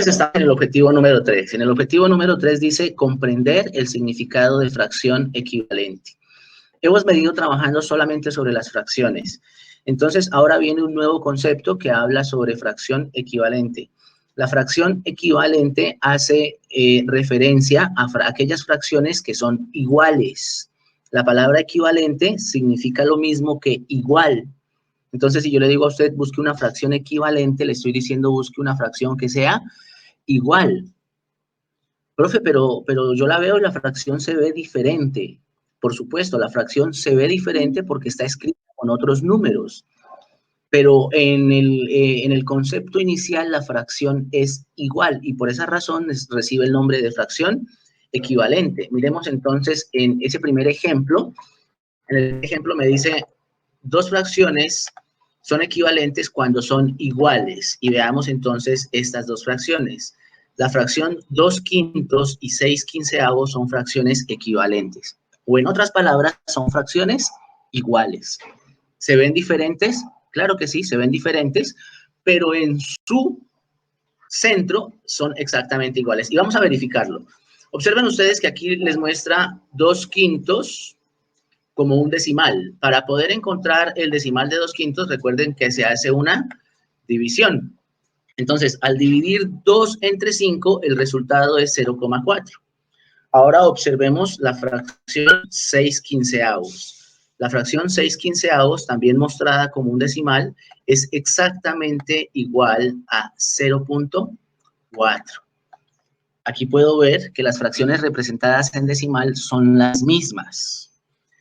Está en el objetivo número 3. En el objetivo número 3 dice comprender el significado de fracción equivalente. Hemos venido trabajando solamente sobre las fracciones. Entonces, ahora viene un nuevo concepto que habla sobre fracción equivalente. La fracción equivalente hace referencia a aquellas fracciones que son iguales. La palabra equivalente significa lo mismo que igual. Entonces, si yo le digo a usted, busque una fracción equivalente, le estoy diciendo busque una fracción que sea igual. Profe, pero yo la veo y la fracción se ve diferente. Por supuesto, la fracción se ve diferente porque está escrita con otros números. Pero en el concepto inicial la fracción es igual y por esa razón recibe el nombre de fracción equivalente. Miremos entonces en ese primer ejemplo. En el ejemplo me dice, dos fracciones son equivalentes cuando son iguales. Y veamos entonces estas dos fracciones. La fracción 2/5 y 6/15 son fracciones equivalentes. O en otras palabras, son fracciones iguales. ¿Se ven diferentes? Claro que sí, se ven diferentes, pero en su centro son exactamente iguales. Y vamos a verificarlo. Observen ustedes que aquí les muestra 2/5 como un decimal. Para poder encontrar el decimal de 2/5, recuerden que se hace una división. Entonces, al dividir 2 entre 5, el resultado es 0,4. Ahora observemos la fracción 6/15. La fracción 6/15, también mostrada como un decimal, es exactamente igual a 0,4. Aquí puedo ver que las fracciones representadas en decimal son las mismas.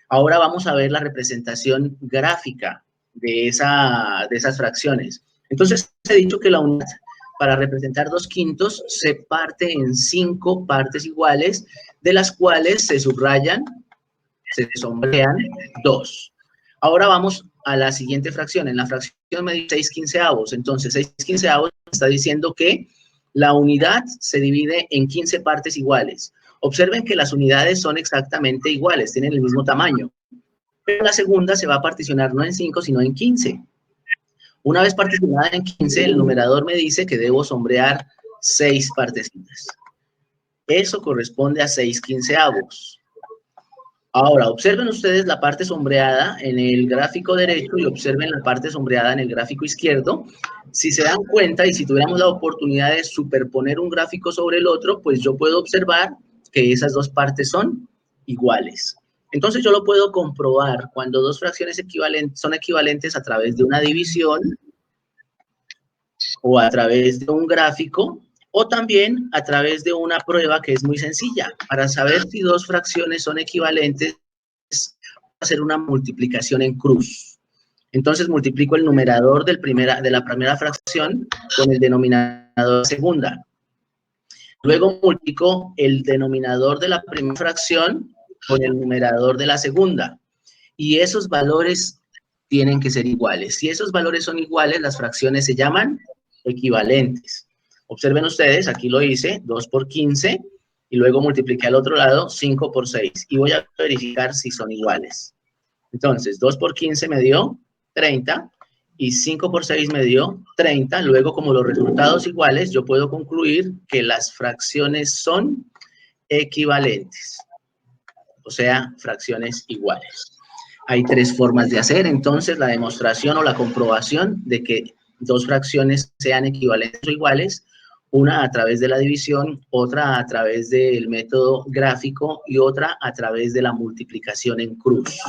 Ahora vamos a ver la representación gráfica de esas fracciones. Entonces, he dicho que la unidad para representar 2/5 se parte en 5 partes iguales, de las cuales se subrayan, se sombrean 2. Ahora vamos a la siguiente fracción. En la fracción me dice 6/15. Entonces, 6/15 está diciendo que la unidad se divide en 15 partes iguales. Observen que las unidades son exactamente iguales, tienen el mismo tamaño. Pero la segunda se va a particionar no en 5, sino en 15. Una vez particionada en 15, el numerador me dice que debo sombrear 6 partecitas. Eso corresponde a 6/15. Ahora, observen ustedes la parte sombreada en el gráfico derecho y observen la parte sombreada en el gráfico izquierdo. Si se dan cuenta y si tuviéramos la oportunidad de superponer un gráfico sobre el otro, pues yo puedo observar que esas dos partes son iguales. Entonces yo lo puedo comprobar cuando dos fracciones son equivalentes a través de una división o a través de un gráfico o también a través de una prueba que es muy sencilla. Para saber si dos fracciones son equivalentes, hacer una multiplicación en cruz. Entonces multiplico el numerador de la primera fracción con el denominador de la segunda. Luego multiplico el denominador de la primera fracción con el numerador de la segunda. Y esos valores tienen que ser iguales. Si esos valores son iguales, las fracciones se llaman equivalentes. Observen ustedes, aquí lo hice, 2 por 15, y luego multipliqué al otro lado 5 por 6. Y voy a verificar si son iguales. Entonces, 2 por 15 me dio 30, y 5 por 6 me dio 30. Luego, como los resultados iguales, yo puedo concluir que las fracciones son equivalentes. O sea, fracciones iguales. Hay tres formas de hacer, entonces, la demostración o la comprobación de que dos fracciones sean equivalentes o iguales, una a través de la división, otra a través del método gráfico y otra a través de la multiplicación en cruz.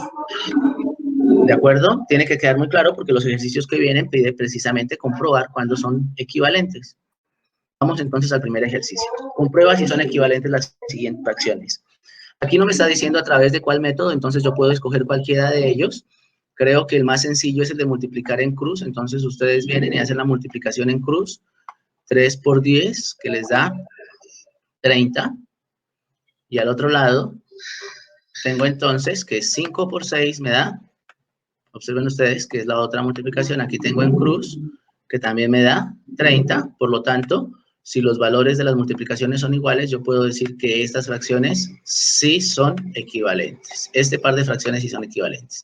¿De acuerdo? Tiene que quedar muy claro porque los ejercicios que vienen piden precisamente comprobar cuándo son equivalentes. Vamos entonces al primer ejercicio. Comprueba si son equivalentes las siguientes fracciones. Aquí no me está diciendo a través de cuál método, entonces yo puedo escoger cualquiera de ellos. Creo que el más sencillo es el de multiplicar en cruz, entonces ustedes vienen y hacen la multiplicación en cruz. 3 por 10, que les da 30. Y al otro lado, tengo entonces que 5 por 6 me da, observen ustedes que es la otra multiplicación, aquí tengo en cruz, que también me da 30, por lo tanto, si los valores de las multiplicaciones son iguales, yo puedo decir que estas fracciones sí son equivalentes. Este par de fracciones sí son equivalentes.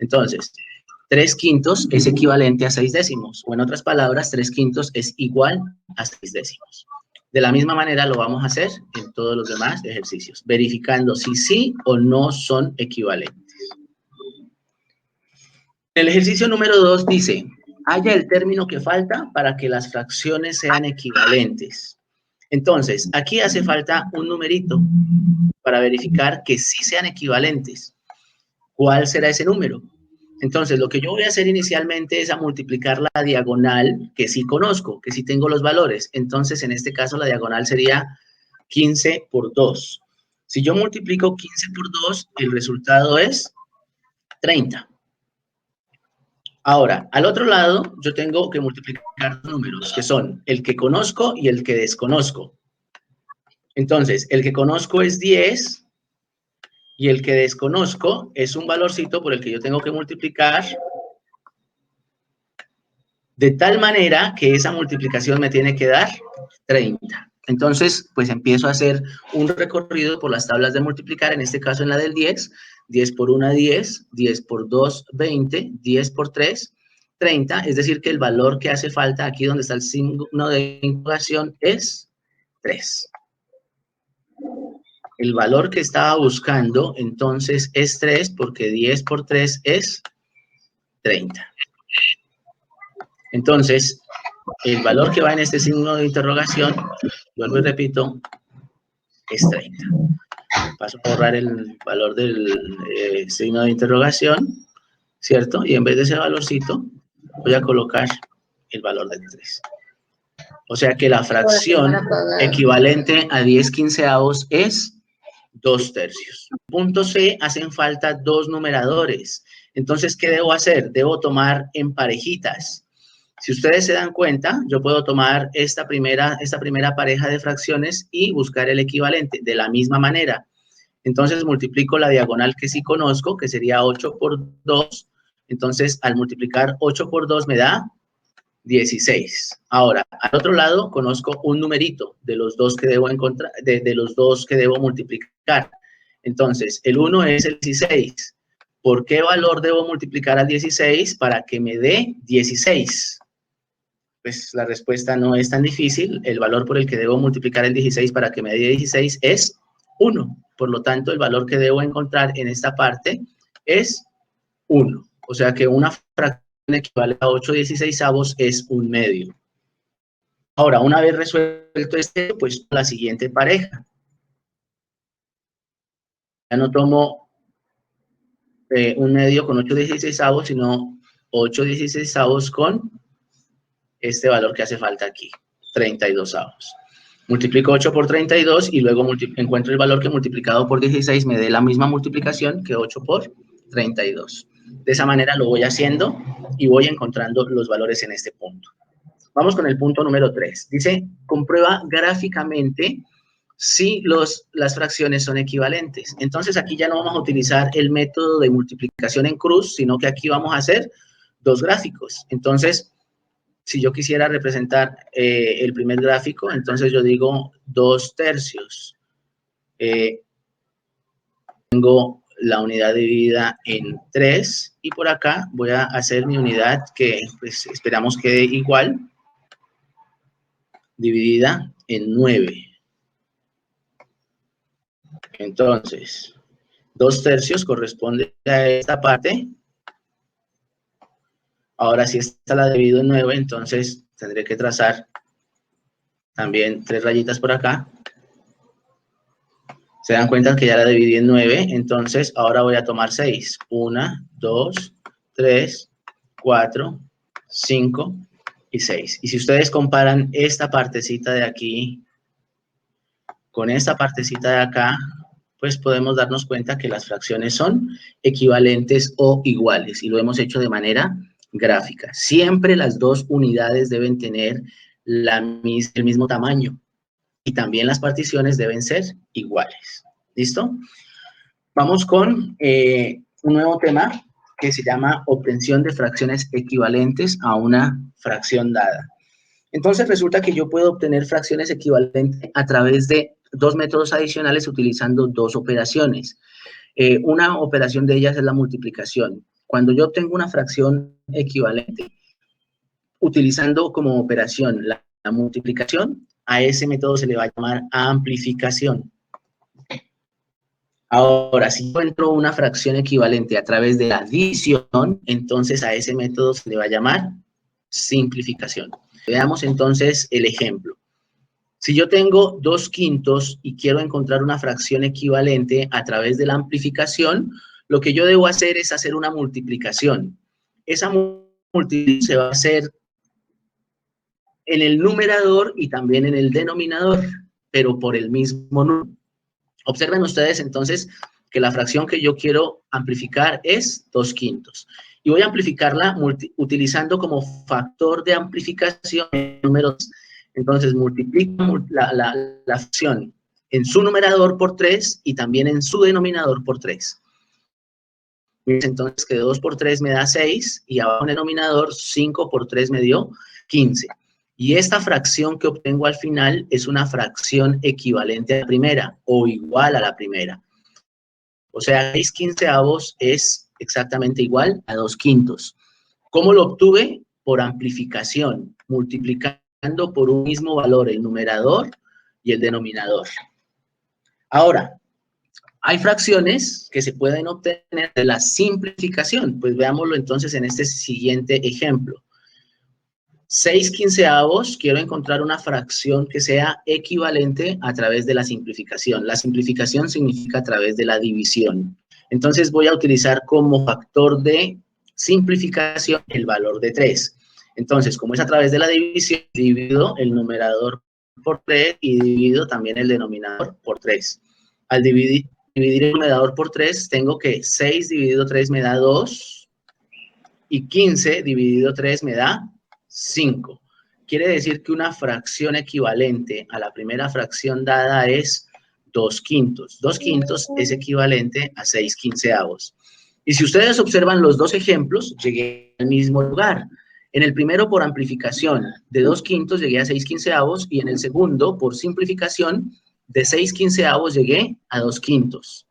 Entonces, 3/5 es equivalente a 6 décimos, o en otras palabras, 3/5 es igual a 6 décimos. De la misma manera lo vamos a hacer en todos los demás ejercicios, verificando si sí o no son equivalentes. El ejercicio número 2 dice, halla el término que falta para que las fracciones sean equivalentes. Entonces, aquí hace falta un numerito para verificar que sí sean equivalentes. ¿Cuál será ese número? Entonces, lo que yo voy a hacer inicialmente es a multiplicar la diagonal que sí conozco, que sí tengo los valores. Entonces, en este caso, la diagonal sería 15 por 2. Si yo multiplico 15 por 2, el resultado es 30. Ahora, al otro lado, yo tengo que multiplicar números, que son el que conozco y el que desconozco. Entonces, el que conozco es 10 y el que desconozco es un valorcito por el que yo tengo que multiplicar de tal manera que esa multiplicación me tiene que dar 30. Entonces, pues empiezo a hacer un recorrido por las tablas de multiplicar, en este caso en la del 10, 10 por 1, 10, 10 por 2, 20, 10 por 3, 30, es decir, que el valor que hace falta aquí donde está el signo de interrogación es 3. El valor que estaba buscando, entonces, es 3, porque 10 por 3 es 30. Entonces, el valor que va en este signo de interrogación, vuelvo y repito, es 30. Paso a borrar el valor del signo de interrogación, ¿cierto? Y en vez de ese valorcito, voy a colocar el valor de 3. O sea que la fracción equivalente a 10/15 es 2/3. Punto C, hacen falta 2 numeradores. Entonces, ¿qué debo hacer? Debo tomar en parejitas. Si ustedes se dan cuenta, yo puedo tomar esta primera pareja de fracciones y buscar el equivalente de la misma manera. Entonces, multiplico la diagonal que sí conozco, que sería 8 por 2. Entonces, al multiplicar 8 por 2 me da 16. Ahora, al otro lado, conozco un numerito de los dos que debo encontrar, de los dos que debo multiplicar. Entonces, el 1 es el 16. ¿Por qué valor debo multiplicar al 16 para que me dé 16? Pues la respuesta no es tan difícil. El valor por el que debo multiplicar el 16 para que me dé 16 es 1. Por lo tanto, el valor que debo encontrar en esta parte es 1. O sea que una fracción equivale a 8/16 es 1/2. Ahora, una vez resuelto este, pues la siguiente pareja. Ya no tomo 1/2 con 8/16, sino 8/16 con este valor que hace falta aquí, 32. Multiplico 8 por 32 y luego encuentro el valor que multiplicado por 16 me dé la misma multiplicación que 8 por 32. De esa manera lo voy haciendo y voy encontrando los valores en este punto. Vamos con el punto número 3. Dice, comprueba gráficamente si las fracciones son equivalentes. Entonces aquí ya no vamos a utilizar el método de multiplicación en cruz, sino que aquí vamos a hacer dos gráficos. Entonces, si yo quisiera representar el primer gráfico, entonces yo digo 2/3. Tengo la unidad dividida en 3 y por acá voy a hacer mi unidad que pues esperamos quede igual, dividida en 9. Entonces, 2/3 corresponde a esta parte. Ahora, si esta la divido en 9, entonces tendré que trazar también 3 rayitas por acá. Se dan cuenta que ya la dividí en 9, entonces ahora voy a tomar 6. 1, 2, 3, 4, 5 y 6. Y si ustedes comparan esta partecita de aquí con esta partecita de acá, pues podemos darnos cuenta que las fracciones son equivalentes o iguales, y lo hemos hecho de manera gráfica. Siempre las dos unidades deben tener el mismo tamaño, y también las particiones deben ser iguales. ¿Listo? Vamos con un nuevo tema que se llama obtención de fracciones equivalentes a una fracción dada. Entonces resulta que yo puedo obtener fracciones equivalentes a través de dos métodos adicionales utilizando dos operaciones. Una operación de ellas es la multiplicación. Cuando yo obtengo una fracción equivalente, utilizando como operación la multiplicación, a ese método se le va a llamar amplificación. Ahora, si encuentro una fracción equivalente a través de la división, entonces a ese método se le va a llamar simplificación. Veamos entonces el ejemplo. Si yo tengo 2/5 y quiero encontrar una fracción equivalente a través de la amplificación, lo que yo debo hacer es hacer una multiplicación. Esa multiplicación se va a hacer en el numerador y también en el denominador, pero por el mismo número. Observen ustedes entonces que la fracción que yo quiero amplificar es 2/5. Y voy a amplificarla utilizando como factor de amplificación números. Entonces multiplico la fracción en su numerador por 3 y también en su denominador por 3. Entonces que 2 por 3 me da 6 y abajo en el denominador 5 por 3 me dio 15. Y esta fracción que obtengo al final es una fracción equivalente a la primera o igual a la primera. O sea, 6/15 es exactamente igual a 2/5. ¿Cómo lo obtuve? Por amplificación, multiplicando por un mismo valor el numerador y el denominador. Ahora, hay fracciones que se pueden obtener de la simplificación. Pues veámoslo entonces en este siguiente ejemplo. 6/15, quiero encontrar una fracción que sea equivalente a través de la simplificación. La simplificación significa a través de la división. Entonces voy a utilizar como factor de simplificación el valor de 3. Entonces, como es a través de la división, divido el numerador por 3 y divido también el denominador por 3. Al dividir el numerador por 3, tengo que 6 dividido 3 me da 2 y 15 dividido 3 me da 5. Quiere decir que una fracción equivalente a la primera fracción dada es 2/5. 2/5 es equivalente a 6/15. Y si ustedes observan los dos ejemplos, llegué al mismo lugar. En el primero, por amplificación, de 2/5 llegué a 6/15 y en el segundo, por simplificación, de 6/15 llegué a 2/5.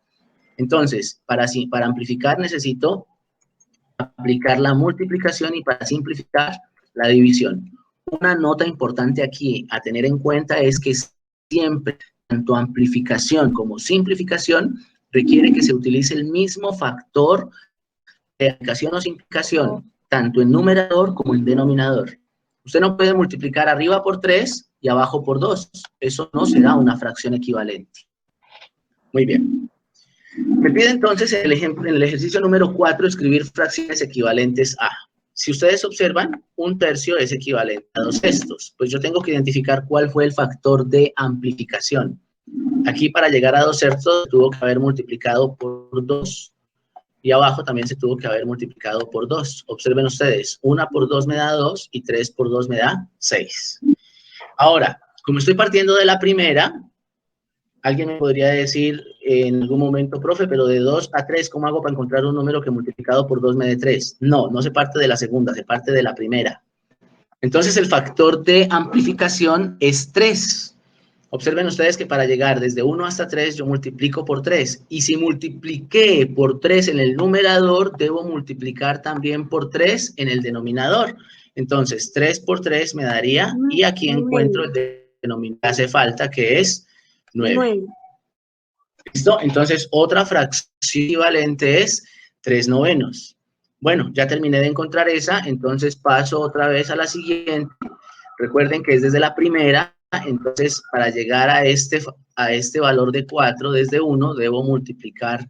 Entonces, para amplificar necesito aplicar la multiplicación y para simplificar la división. Una nota importante aquí a tener en cuenta es que siempre, tanto amplificación como simplificación, requiere que se utilice el mismo factor de amplificación o simplificación, tanto en numerador como en denominador. Usted no puede multiplicar arriba por 3 y abajo por 2. Eso no será una fracción equivalente. Muy bien. Me pide entonces en el ejercicio número 4 escribir fracciones equivalentes a. Si ustedes observan, 1/3 es equivalente a 2/6. Pues yo tengo que identificar cuál fue el factor de amplificación. Aquí para llegar a 2/6 se tuvo que haber multiplicado por 2. Y abajo también se tuvo que haber multiplicado por 2. Observen ustedes, 1 por 2 me da 2 y 3 por 2 me da 6. Ahora, como estoy partiendo de la primera, alguien me podría decir en algún momento, profe, pero de 2 a 3, ¿cómo hago para encontrar un número que multiplicado por 2 me dé 3? No, no se parte de la segunda, se parte de la primera. Entonces, el factor de amplificación es 3. Observen ustedes que para llegar desde 1 hasta 3, yo multiplico por 3. Y si multipliqué por 3 en el numerador, debo multiplicar también por 3 en el denominador. Entonces, 3 por 3 me daría, y aquí encuentro el denominador que hace falta, que es 9. ¿Listo? Entonces, otra fracción equivalente es 3/9. Bueno, ya terminé de encontrar esa, entonces paso otra vez a la siguiente. Recuerden que es desde la primera, entonces para llegar a este valor de 4 desde 1, debo multiplicar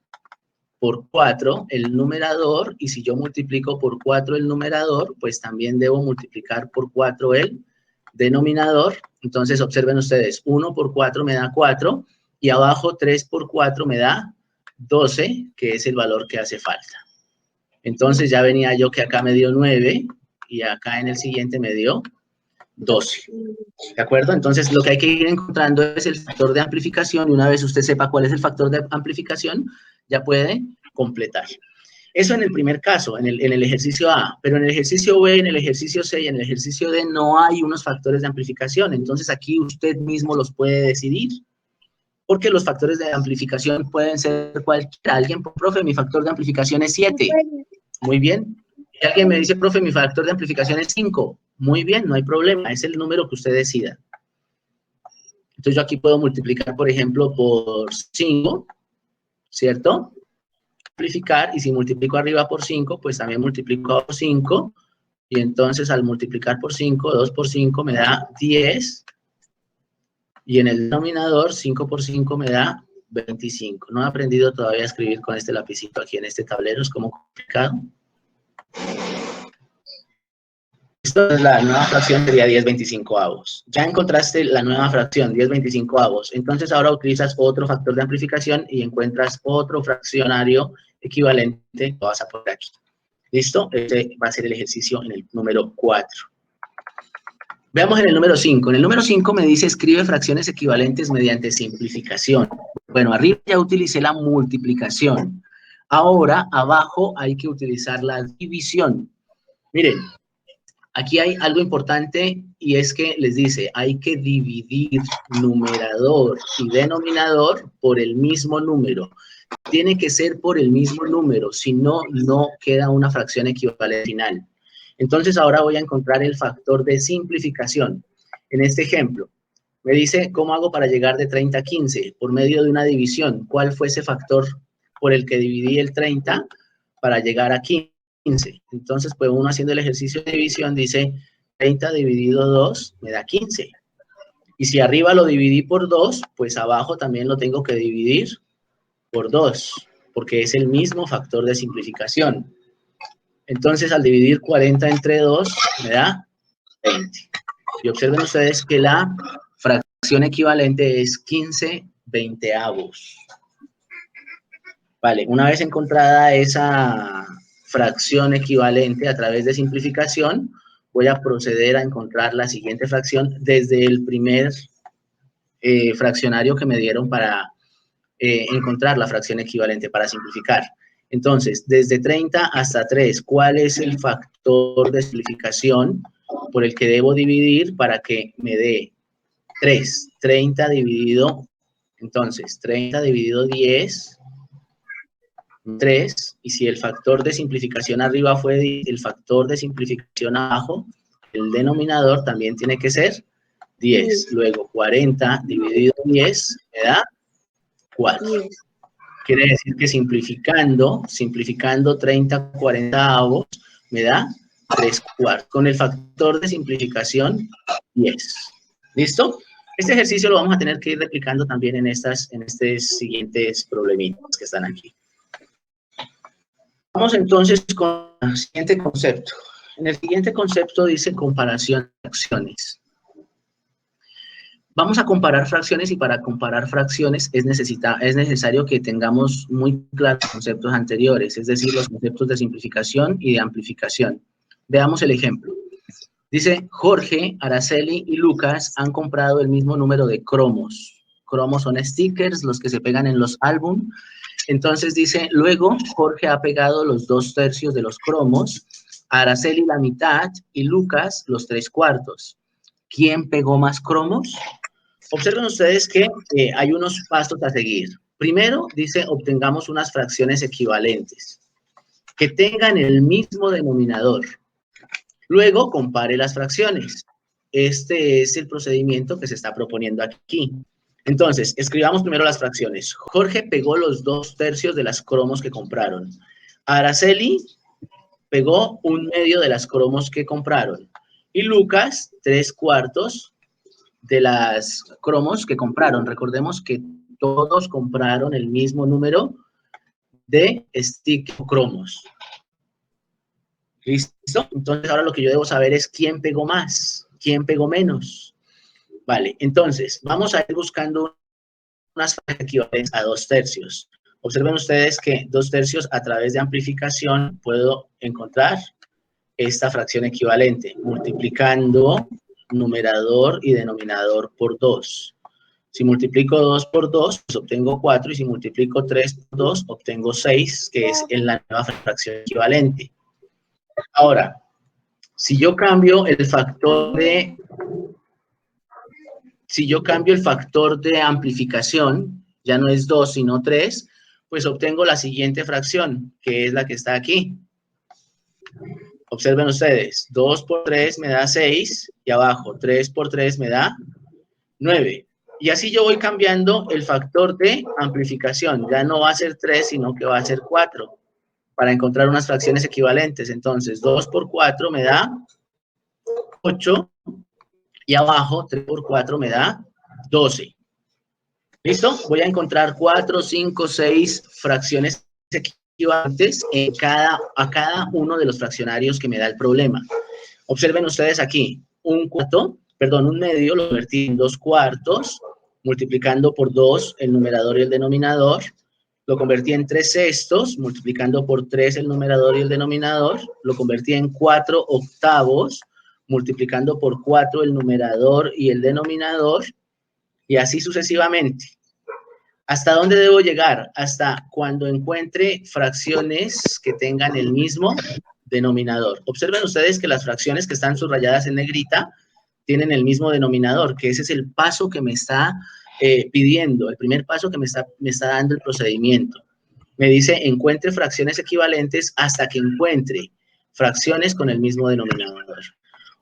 por 4 el numerador, y si yo multiplico por 4 el numerador, pues también debo multiplicar por 4 el denominador. Entonces observen ustedes, 1 por 4 me da 4, y abajo 3 por 4 me da 12, que es el valor que hace falta. Entonces ya venía yo que acá me dio 9, y acá en el siguiente me dio 12. ¿De acuerdo? Entonces, lo que hay que ir encontrando es el factor de amplificación, y una vez usted sepa cuál es el factor de amplificación, ya puede completar. Eso en el primer caso, en el ejercicio A, pero en el ejercicio B, en el ejercicio C y en el ejercicio D no hay unos factores de amplificación. Entonces, aquí usted mismo los puede decidir, porque los factores de amplificación pueden ser cualquiera. Alguien, profe, mi factor de amplificación es 7. Muy bien. Y alguien me dice, profe, mi factor de amplificación es 5. Muy bien, no hay problema, es el número que usted decida. Entonces yo aquí puedo multiplicar, por ejemplo, por 5, ¿cierto? Amplificar, y si multiplico arriba por 5, pues también multiplico por 5, y entonces al multiplicar por 5, 2 por 5 me da 10, y en el denominador 5 por 5 me da 25. No he aprendido todavía a escribir con este lapicito aquí en este tablero, es como complicado. Esto es la nueva fracción, sería 10/25. Ya encontraste la nueva fracción, 10/25. Entonces ahora utilizas otro factor de amplificación y encuentras otro fraccionario equivalente. Lo vas a poner aquí. ¿Listo? Este va a ser el ejercicio en el número 4. Veamos en el número 5. En el número 5 me dice, escribe fracciones equivalentes mediante simplificación. Bueno, arriba ya utilicé la multiplicación. Ahora, abajo hay que utilizar la división. Miren, aquí hay algo importante y es que les dice, hay que dividir numerador y denominador por el mismo número. Tiene que ser por el mismo número, si no, no queda una fracción equivalente final. Entonces ahora voy a encontrar el factor de simplificación. En este ejemplo, me dice, ¿cómo hago para llegar de 30 a 15? Por medio de una división. ¿Cuál fue ese factor por el que dividí el 30 para llegar a 15? Entonces, pues uno haciendo el ejercicio de división dice 30 dividido 2 me da 15. Y si arriba lo dividí por 2, pues abajo también lo tengo que dividir por 2, porque es el mismo factor de simplificación. Entonces, al dividir 40 entre 2, me da 20. Y observen ustedes que la fracción equivalente es 15/20. Vale, una vez encontrada esa fracción equivalente a través de simplificación, voy a proceder a encontrar la siguiente fracción desde el primer fraccionario que me dieron para encontrar la fracción equivalente, para simplificar. Entonces, desde 30 hasta 3, ¿cuál es el factor de simplificación por el que debo dividir para que me dé 3? 30 dividido, entonces, 30 dividido 10, 3, y si el factor de simplificación arriba fue el factor de simplificación abajo, el denominador también tiene que ser 10. Luego, 40 dividido 10 me da 4. Quiere decir que simplificando 30 40 me da 3/4. Con el factor de simplificación 10. ¿Listo? Este ejercicio lo vamos a tener que ir replicando también en estos siguientes problemitas que están aquí. Vamos entonces con el siguiente concepto. En el siguiente concepto dice comparación de fracciones. Vamos a comparar fracciones y para comparar fracciones es necesario que tengamos muy claros los conceptos anteriores, es decir, los conceptos de simplificación y de amplificación. Veamos el ejemplo. Dice, Jorge, Araceli y Lucas han comprado el mismo número de cromos. Cromos son stickers, los que se pegan en los álbumes. Entonces dice, luego Jorge ha pegado los 2/3 de los cromos, Araceli la mitad y Lucas los 3/4. ¿Quién pegó más cromos? Observen ustedes que hay unos pasos a seguir. Primero, dice, obtengamos unas fracciones equivalentes, que tengan el mismo denominador. Luego, compare las fracciones. Este es el procedimiento que se está proponiendo aquí. Entonces, escribamos primero las fracciones. Jorge pegó los 2/3 de las cromos que compraron. Araceli pegó 1/2 de las cromos que compraron. Y Lucas, 3/4 de las cromos que compraron. Recordemos que todos compraron el mismo número de stick cromos. ¿Listo? Entonces ahora lo que yo debo saber es quién pegó más, quién pegó menos. Vale, entonces vamos a ir buscando unas fracciones equivalentes a 2/3. Observen ustedes que 2/3 a través de amplificación puedo encontrar esta fracción equivalente, multiplicando numerador y denominador por 2. Si multiplico 2 por 2, pues obtengo 4, y si multiplico 3 por 2, obtengo 6, que es en la nueva fracción equivalente. Ahora, si yo cambio el factor de amplificación, ya no es 2, sino 3, pues obtengo la siguiente fracción, que es la que está aquí. Observen ustedes, 2 por 3 me da 6 y abajo 3 por 3 me da 9. Y así yo voy cambiando el factor de amplificación. Ya no va a ser 3, sino que va a ser 4 para encontrar unas fracciones equivalentes. Entonces, 2 por 4 me da 8 y abajo 3 por 4 me da 12. ¿Listo? Voy a encontrar 4, 5, 6 fracciones equivalentes a cada uno de los fraccionarios que me da el problema. Observen ustedes aquí, un medio lo convertí en 2 cuartos, multiplicando por 2 el numerador y el denominador. Lo convertí en 3 sextos, multiplicando por 3 el numerador y el denominador. Lo convertí en 4 octavos, multiplicando por 4 el numerador y el denominador. Y así sucesivamente. ¿Hasta dónde debo llegar? Hasta cuando encuentre fracciones que tengan el mismo denominador. Observen ustedes que las fracciones que están subrayadas en negrita tienen el mismo denominador, que ese es el paso que me está pidiendo, el primer paso que me está dando el procedimiento. Me dice, encuentre fracciones equivalentes hasta que encuentre fracciones con el mismo denominador.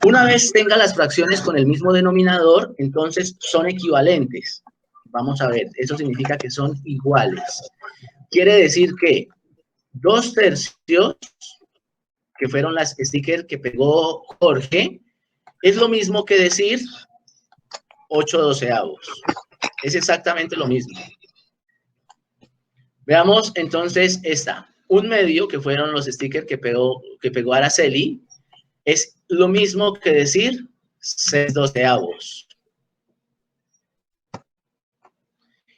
Una vez tenga las fracciones con el mismo denominador, entonces son equivalentes. Vamos a ver, eso significa que son iguales. Quiere decir que 2 tercios, que fueron las stickers que pegó Jorge, es lo mismo que decir 8 doceavos. Es exactamente lo mismo. Veamos entonces esta. Un medio, que fueron los stickers que pegó Araceli, es lo mismo que decir 6 doceavos.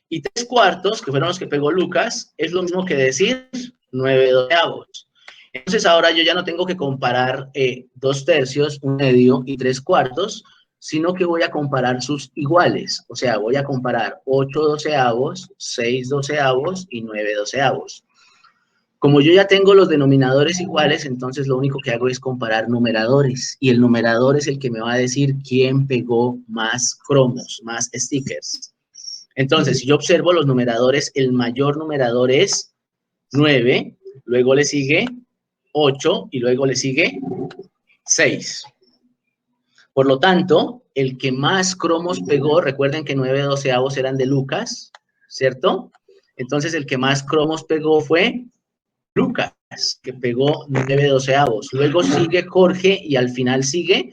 Y 3 cuartos, que fueron los que pegó Lucas, es lo mismo que decir 9 doceavos. Entonces ahora yo ya no tengo que comparar 2 tercios, 1 medio y 3 cuartos, sino que voy a comparar sus iguales. O sea, voy a comparar 8 doceavos, 6 doceavos y 9 doceavos. Como yo ya tengo los denominadores iguales, entonces lo único que hago es comparar numeradores. Y el numerador es el que me va a decir quién pegó más cromos, más stickers. Entonces, si yo observo los numeradores, el mayor numerador es 9, luego le sigue 8 y luego le sigue 6. Por lo tanto, el que más cromos pegó, recuerden que 9 doceavos eran de Lucas, ¿cierto? Entonces, el que más cromos pegó fue Lucas, que pegó 9 doceavos. Luego sigue Jorge y al final sigue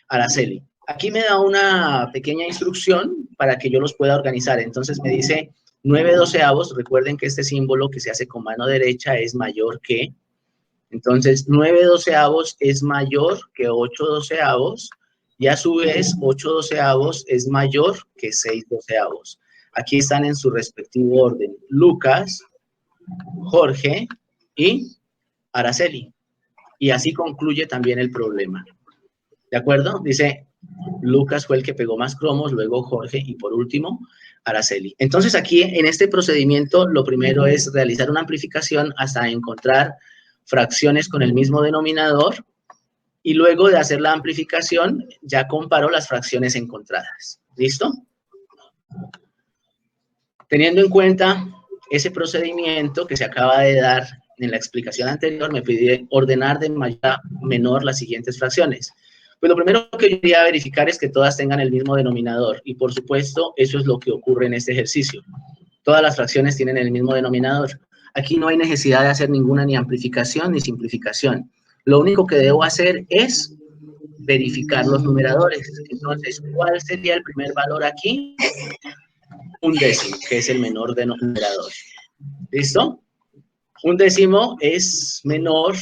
Araceli. Aquí me da una pequeña instrucción para que yo los pueda organizar. Entonces me dice 9 doceavos. Recuerden que este símbolo que se hace con mano derecha es mayor que. Entonces 9 doceavos es mayor que 8 doceavos y a su vez 8 doceavos es mayor que 6 doceavos. Aquí están en su respectivo orden Lucas, Jorge y Araceli. Y así concluye también el problema. ¿De acuerdo? Dice, Lucas fue el que pegó más cromos, luego Jorge y por último, Araceli. Entonces aquí en este procedimiento lo primero es realizar una amplificación hasta encontrar fracciones con el mismo denominador y luego de hacer la amplificación ya comparo las fracciones encontradas. ¿Listo? Teniendo en cuenta ese procedimiento que se acaba de dar en la explicación anterior, me pide ordenar de mayor a menor las siguientes fracciones. Pues lo primero que yo quería verificar es que todas tengan el mismo denominador y por supuesto eso es lo que ocurre en este ejercicio. Todas las fracciones tienen el mismo denominador. Aquí no hay necesidad de hacer ninguna ni amplificación ni simplificación. Lo único que debo hacer es verificar los numeradores. Entonces, ¿cuál sería el primer valor aquí? Un décimo, que es el menor denominador. ¿Listo? Un décimo es menor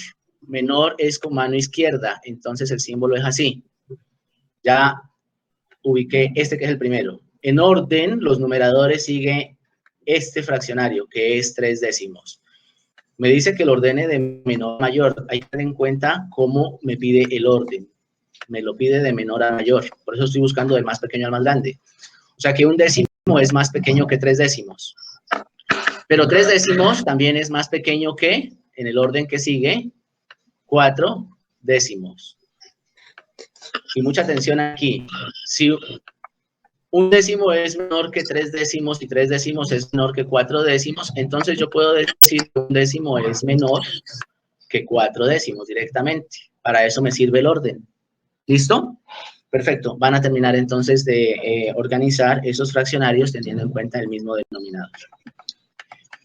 es con mano izquierda, entonces el símbolo es así. Ya ubiqué este que es el primero. En orden, los numeradores sigue este fraccionario, que es 3 décimos. Me dice que lo ordene de menor a mayor. Hay que tener en cuenta cómo me pide el orden. Me lo pide de menor a mayor. Por eso estoy buscando del más pequeño al más grande. O sea que un décimo es más pequeño que 3 décimos. Pero 3 décimos también es más pequeño que, en el orden que sigue, 4 décimos. Y mucha atención aquí. Si un décimo es menor que 3 décimos y 3 décimos es menor que 4 décimos, entonces yo puedo decir que un décimo es menor que 4 décimos directamente. Para eso me sirve el orden. ¿Listo? Perfecto. Van a terminar entonces de organizar esos fraccionarios teniendo en cuenta el mismo denominador.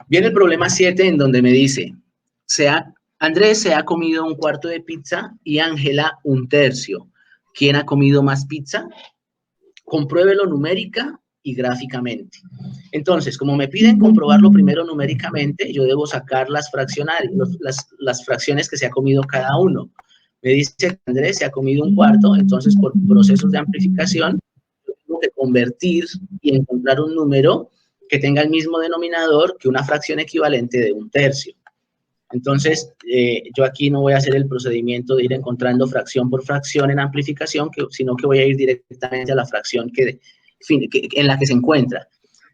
Viene el problema 7 en donde me dice, Andrés se ha comido un cuarto de pizza y Ángela un tercio. ¿Quién ha comido más pizza? Compruébelo numérica y gráficamente. Entonces, como me piden comprobarlo primero numéricamente, yo debo sacar las fracciones que se ha comido cada uno. Me dice que Andrés se ha comido un cuarto, entonces por procesos de amplificación, tengo que convertir y encontrar un número que tenga el mismo denominador que una fracción equivalente de un tercio. Entonces, yo aquí no voy a hacer el procedimiento de ir encontrando fracción por fracción en amplificación, sino que voy a ir directamente a la fracción en la que se encuentra.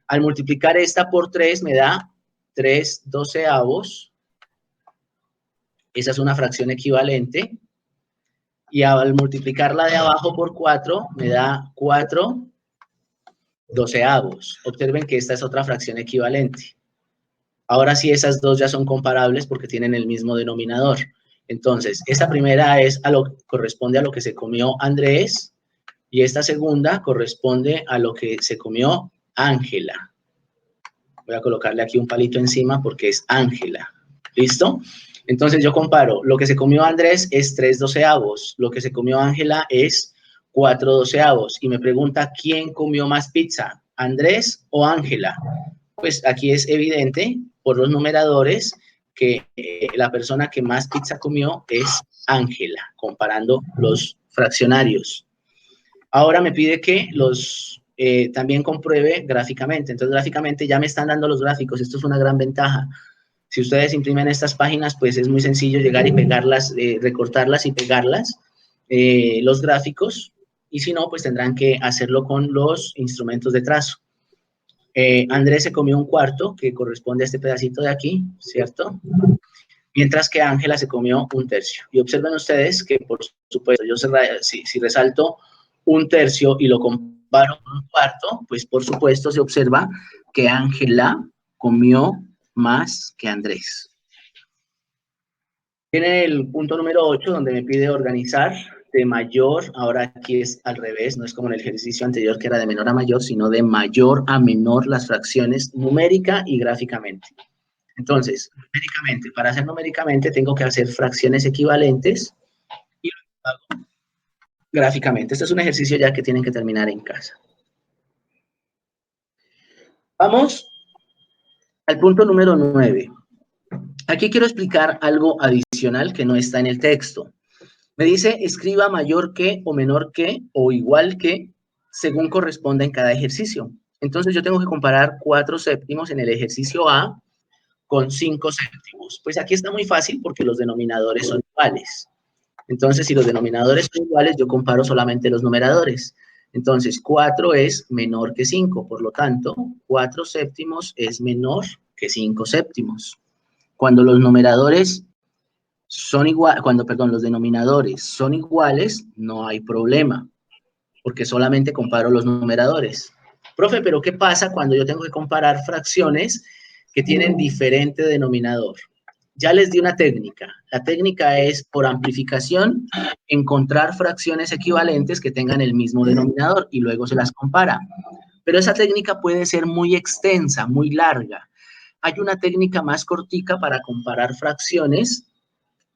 Al multiplicar esta por 3 me da 3 doceavos. Esa es una fracción equivalente. Y al multiplicarla de abajo por 4 me da 4 doceavos. Observen que esta es otra fracción equivalente. Ahora sí, esas dos ya son comparables porque tienen el mismo denominador. Entonces, esta primera corresponde a lo que se comió Andrés y esta segunda corresponde a lo que se comió Ángela. Voy a colocarle aquí un palito encima porque es Ángela. ¿Listo? Entonces yo comparo. Lo que se comió Andrés es 3 doceavos. Lo que se comió Ángela es 4 doceavos. Y me pregunta, ¿quién comió más pizza? ¿Andrés o Ángela? Pues aquí es evidente por los numeradores que la persona que más pizza comió es Ángela, comparando los fraccionarios. Ahora me pide que también compruebe gráficamente. Entonces, gráficamente ya me están dando los gráficos. Esto es una gran ventaja. Si ustedes imprimen estas páginas, pues es muy sencillo llegar y pegarlas, recortarlas y pegarlas, los gráficos. Y si no, pues tendrán que hacerlo con los instrumentos de trazo. Andrés se comió un cuarto, que corresponde a este pedacito de aquí, ¿cierto? Mientras que Ángela se comió un tercio. Y observen ustedes que, por supuesto, yo si resalto un tercio y lo comparo con un cuarto, pues por supuesto se observa que Ángela comió más que Andrés. Viene el punto número 8, donde me pide organizar de mayor, ahora aquí es al revés, no es como en el ejercicio anterior que era de menor a mayor, sino de mayor a menor las fracciones numérica y gráficamente. Entonces, numéricamente, para hacer numéricamente tengo que hacer fracciones equivalentes y lo hago gráficamente. Este es un ejercicio ya que tienen que terminar en casa. Vamos al punto número 9. Aquí quiero explicar algo adicional que no está en el texto. Me dice, escriba mayor que o menor que o igual que según corresponda en cada ejercicio. Entonces yo tengo que comparar 4 séptimos en el ejercicio A con 5 séptimos. Pues aquí está muy fácil porque los denominadores son iguales. Entonces, si los denominadores son iguales, yo comparo solamente los numeradores. Entonces, 4 es menor que 5. Por lo tanto, 4 séptimos es menor que 5 séptimos. Cuando los numeradores son iguales, los denominadores son iguales, no hay problema, porque solamente comparo los numeradores. Profe, pero ¿qué pasa cuando yo tengo que comparar fracciones que tienen diferente denominador? Ya les di una técnica. La técnica es, por amplificación, encontrar fracciones equivalentes que tengan el mismo denominador y luego se las compara. Pero esa técnica puede ser muy extensa, muy larga. Hay una técnica más cortica para comparar fracciones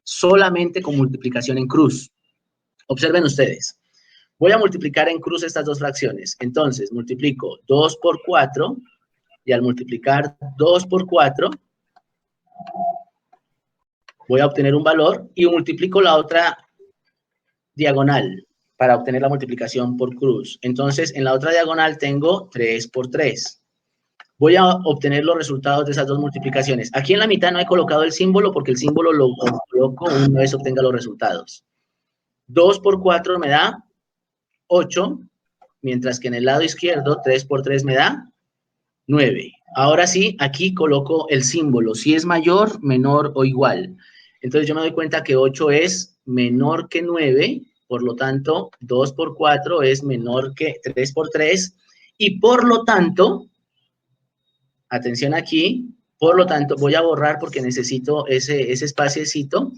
solamente con multiplicación en cruz. Observen ustedes. Voy a multiplicar en cruz estas dos fracciones. Entonces, multiplico 2 por 4 y al multiplicar 2 por 4 voy a obtener un valor y multiplico la otra diagonal para obtener la multiplicación por cruz. Entonces, en la otra diagonal tengo 3 por 3. Voy a obtener los resultados de esas dos multiplicaciones. Aquí en la mitad no he colocado el símbolo porque el símbolo lo coloco una vez obtenga los resultados. 2 por 4 me da 8, mientras que en el lado izquierdo 3 por 3 me da 9. Ahora sí, aquí coloco el símbolo, si es mayor, menor o igual. Entonces yo me doy cuenta que 8 es menor que 9, por lo tanto 2 por 4 es menor que 3 por 3 y por lo tanto, atención aquí, Por lo tanto, voy a borrar porque necesito ese espaciecito.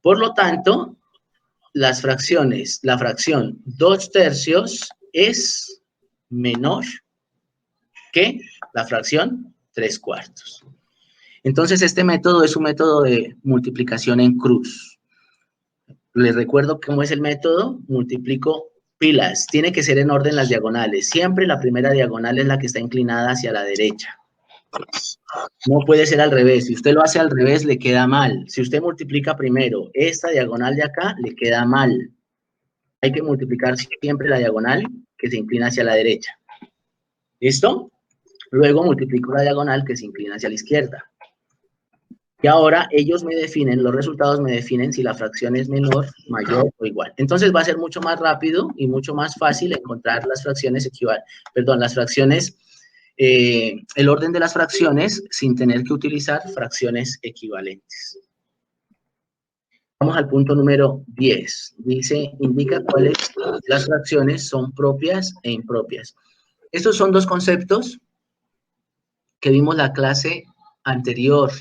Por lo tanto, las fracciones, la fracción 2/3 es menor que la fracción 3/4. Entonces, este método es un método de multiplicación en cruz. Les recuerdo cómo es el método. Multiplico pilas. Tiene que ser en orden las diagonales. Siempre la primera diagonal es la que está inclinada hacia la derecha. No puede ser al revés. Si usted lo hace al revés, le queda mal. Si usted multiplica primero esta diagonal de acá, le queda mal. Hay que multiplicar siempre la diagonal que se inclina hacia la derecha. ¿Listo? Luego multiplico la diagonal que se inclina hacia la izquierda. Y ahora ellos me definen, los resultados me definen si la fracción es menor, mayor o igual. Entonces va a ser mucho más rápido y mucho más fácil encontrar las fracciones el orden de las fracciones sin tener que utilizar fracciones equivalentes. Vamos al punto número 10. Dice, indica cuáles las fracciones son propias e impropias. Estos son dos conceptos que vimos la clase anterior,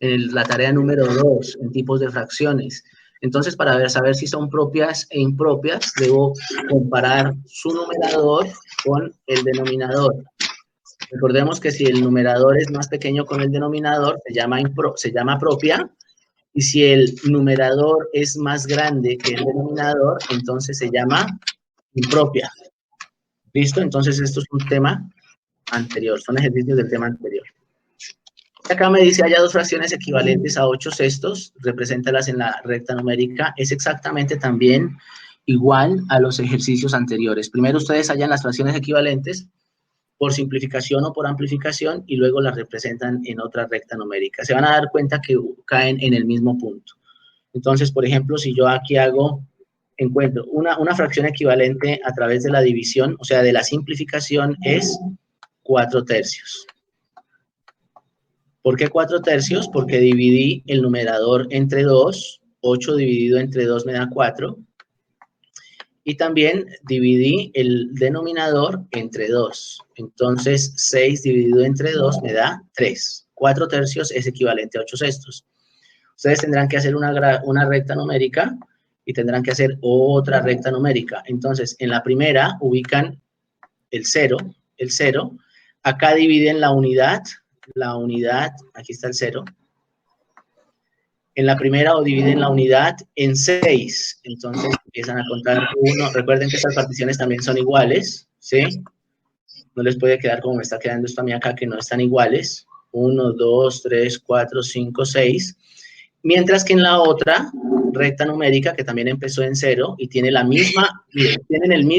en la tarea número 2, en tipos de fracciones. Entonces, para saber si son propias e impropias, debo comparar su numerador con el denominador. Recordemos que si el numerador es más pequeño con el denominador, se llama propia, y si el numerador es más grande que el denominador, entonces se llama impropia. ¿Listo? Entonces, esto es un tema anterior, son ejercicios del tema anterior. Acá me dice, haya dos fracciones equivalentes a 8/6, represéntalas en la recta numérica. Es exactamente también igual a los ejercicios anteriores. Primero ustedes hallan las fracciones equivalentes por simplificación o por amplificación y luego las representan en otra recta numérica. Se van a dar cuenta que caen en el mismo punto. Entonces, por ejemplo, si yo aquí encuentro una fracción equivalente a través de la división, o sea, de la simplificación, es 4/3. ¿Por qué 4/3? Porque dividí el numerador entre 2, 8 dividido entre 2 me da 4, y también dividí el denominador entre 2. Entonces, 6 dividido entre 2 me da 3. 4/3 es equivalente a 8/6. Ustedes tendrán que hacer una recta numérica y tendrán que hacer otra recta numérica. Entonces, en la primera ubican el 0. Acá dividen la unidad, aquí está el 0. En la primera o dividen la unidad en 6. Entonces empiezan a contar 1. Recuerden que estas particiones también son iguales, ¿sí? No les puede quedar como me está quedando esto a mí acá, que no están iguales. 1, 2, 3, 4, 5, 6. Mientras que en la otra recta numérica, que también empezó en 0 y tiene la misma, tienen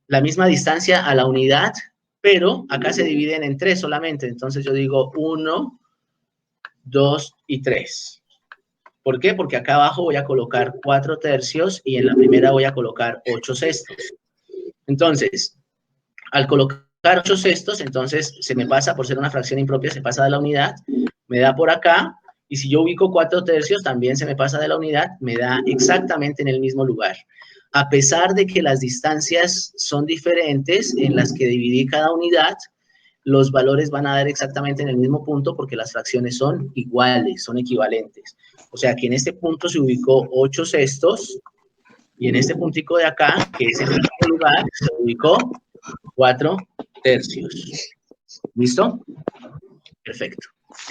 la misma distancia a la unidad, pero acá se dividen en 3 solamente. Entonces yo digo 1, 2 y 3. ¿Por qué? Porque acá abajo voy a colocar 4/3 y en la primera voy a colocar 8/6. Entonces, al colocar 8/6, entonces se me pasa, por ser una fracción impropia, se pasa de la unidad, me da por acá, y si yo ubico 4/3, también se me pasa de la unidad, me da exactamente en el mismo lugar. A pesar de que las distancias son diferentes en las que dividí cada unidad, los valores van a dar exactamente en el mismo punto porque las fracciones son iguales, son equivalentes. O sea que en este punto se ubicó 8/6 y en este puntico de acá, que es el mismo lugar, se ubicó 4/3. ¿Listo? Perfecto.